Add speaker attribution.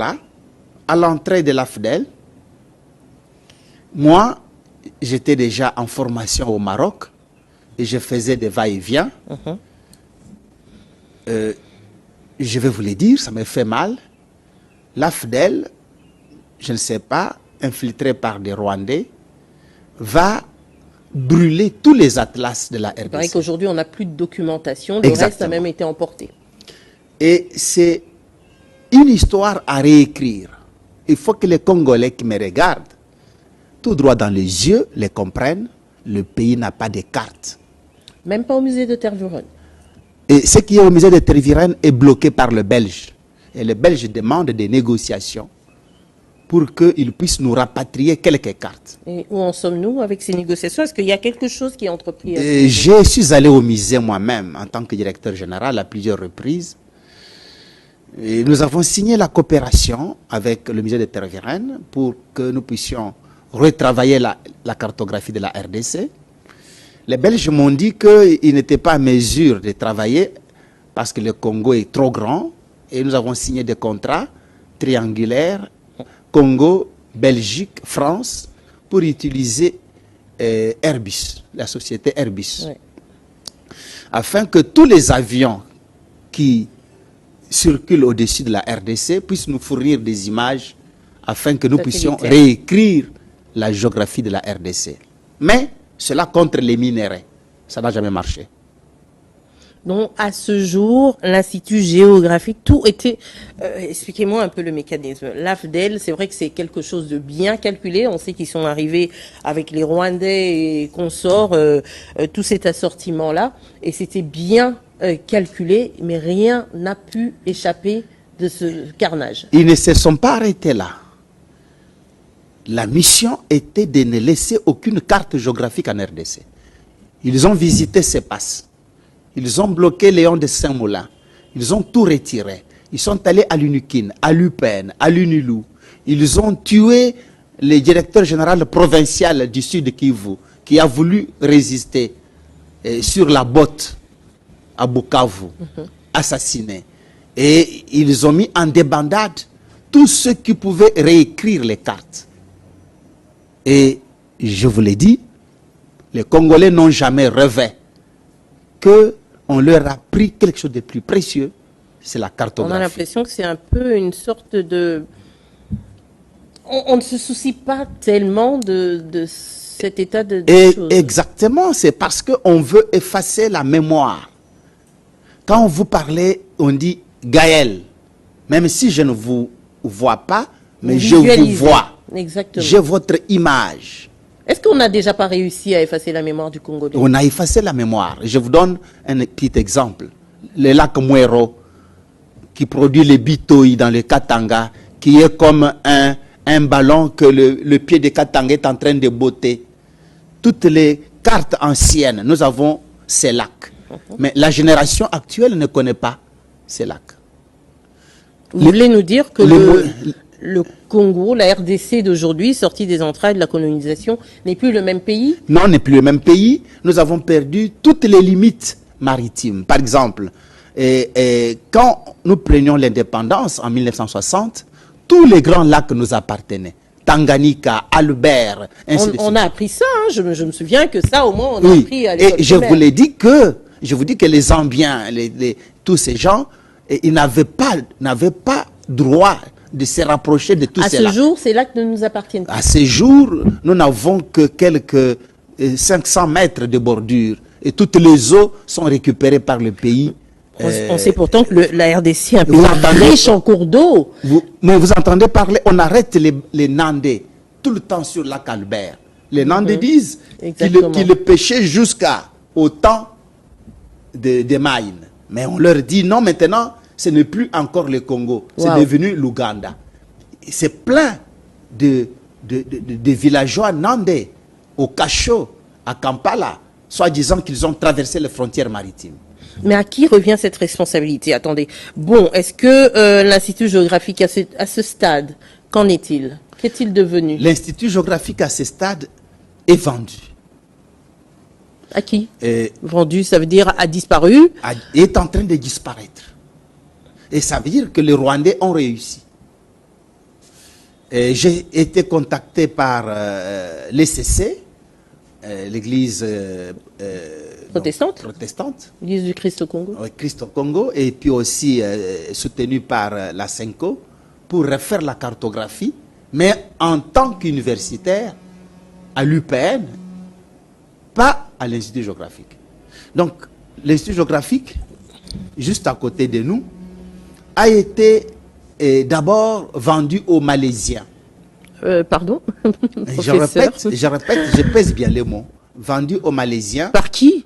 Speaker 1: là, à l'entrée de l'AFDEL, moi, j'étais déjà en formation au Maroc et je faisais des va-et-vient. Je vais vous le dire, ça me fait mal. L'AFDEL, je ne sais pas, infiltré par des Rwandais, va brûler tous les atlas de la RDC.
Speaker 2: C'est vrai qu'aujourd'hui, on n'a plus de documentation, le reste a même été emporté.
Speaker 1: Et c'est une histoire à réécrire. Il faut que les Congolais qui me regardent, tout droit dans les yeux, les comprennent. Le pays n'a pas de carte.
Speaker 2: Même pas au musée de Tervuren.
Speaker 1: Et ce qui est au musée de Tervuren est bloqué par le Belge. Et le Belge demande des négociations pour qu'ils puissent nous rapatrier quelques cartes.
Speaker 2: Et où en sommes-nous avec ces négociations? Est-ce qu'il y a quelque chose qui est entrepris?
Speaker 1: Je suis allé au musée moi-même en tant que directeur général à plusieurs reprises. Et nous avons signé la coopération avec le musée de Tervuren pour que nous puissions retravailler la cartographie de la RDC. Les Belges m'ont dit qu'ils n'étaient pas à mesure de travailler parce que le Congo est trop grand et nous avons signé des contrats triangulaires Congo, Belgique, France pour utiliser Airbus, la société Airbus, afin que tous les avions qui circulent au-dessus de la RDC puissent nous fournir des images afin que nous puissions réécrire la géographie de la RDC. Mais cela contre les minéraux. Ça n'a jamais marché.
Speaker 2: Donc, à ce jour, l'Institut géographique, tout était... expliquez-moi un peu le mécanisme. L'AFDEL, c'est vrai que c'est quelque chose de bien calculé. On sait qu'ils sont arrivés avec les Rwandais et consorts, tout cet assortiment-là. Et c'était bien calculé, mais rien n'a pu échapper de ce carnage.
Speaker 1: Ils ne se sont pas arrêtés là. La mission était de ne laisser aucune carte géographique en RDC. Ils ont visité ces passes. Ils ont bloqué Léon de Saint-Moulin. Ils ont tout retiré. Ils sont allés à l'UNIKIN, à l'UPN, à l'UNILU. Ils ont tué le directeur général provincial du Sud Kivu, qui a voulu résister sur la botte à Bukavu, assassiné. Et ils ont mis en débandade tous ceux qui pouvaient réécrire les cartes. Et je vous l'ai dit, les Congolais n'ont jamais rêvé qu'on leur a pris quelque chose de plus précieux, c'est la cartographie.
Speaker 2: On a l'impression que c'est un peu une sorte de... On ne se soucie pas tellement de cet état de choses.
Speaker 1: Exactement, c'est parce qu'on veut effacer la mémoire. Quand vous parlez, on dit Gaël. Même si je ne vous vois pas, mais je vous vois.
Speaker 2: Exactement.
Speaker 1: J'ai votre image.
Speaker 2: Est-ce qu'on n'a déjà pas réussi à effacer la mémoire du Congolais?
Speaker 1: On a effacé la mémoire. Je vous donne un petit exemple. Le lac Mwero, qui produit les bitoï dans le Katanga, qui est comme un ballon que le pied de Katanga est en train de botter. Toutes les cartes anciennes, nous avons ces lacs. Mais la génération actuelle ne connaît pas ces lacs.
Speaker 2: Vous voulez nous dire que le Congo, la RDC d'aujourd'hui, sortie des entrailles de la colonisation, n'est plus le même pays?
Speaker 1: Non, n'est plus le même pays. Nous avons perdu toutes les limites maritimes. Par exemple, quand nous prenions l'indépendance en 1960, tous les grands lacs nous appartenaient. Tanganyika, Albert, ainsi de suite.
Speaker 2: On a appris ça, hein. Je me souviens que ça, au moins, on a appris à l'école
Speaker 1: primaire. Et je vous dis que les Zambiens, tous ces gens, ils n'avaient pas droit de se rapprocher de tous ces lacs.
Speaker 2: À ce jour, ces lacs ne nous appartiennent pas.
Speaker 1: À ce jour, nous n'avons que quelques 500 mètres de bordure. Et toutes les eaux sont récupérées par le pays.
Speaker 2: On sait pourtant que la RDC est un peu riche en cours d'eau.
Speaker 1: Mais vous entendez parler, on arrête les Nandais tout le temps sur le lac Albert. Les Nandais disent qu'ils pêchaient jusqu'au temps des Maïnes. Mais on leur dit non, maintenant, ce n'est plus encore le Congo, c'est devenu l'Ouganda. C'est plein de villageois nandais au Cachot, à Kampala, soi-disant qu'ils ont traversé les frontières maritimes.
Speaker 2: Mais à qui revient cette responsabilité? Attendez. Bon, est-ce que l'Institut géographique à ce stade, qu'en est-il? Qu'est-il devenu?
Speaker 1: L'Institut géographique à ce stade est vendu.
Speaker 2: À qui? Vendu, ça veut dire a disparu?
Speaker 1: Est en train de disparaître. Et ça veut dire que les Rwandais ont réussi. J'ai été contacté par l'ECC, l'église
Speaker 2: Protestante,
Speaker 1: protestante,
Speaker 2: l'Église du Christ au Congo.
Speaker 1: Christ au Congo, et puis aussi soutenu par la CENCO, pour refaire la cartographie, mais en tant qu'universitaire à l'UPN, pas à l'Institut géographique. Donc, l'Institut géographique, juste à côté de nous, a été d'abord vendu aux Malaisiens.
Speaker 2: Pardon,
Speaker 1: Je répète, je pèse bien les mots. Vendu aux Malaisiens.
Speaker 2: Par qui?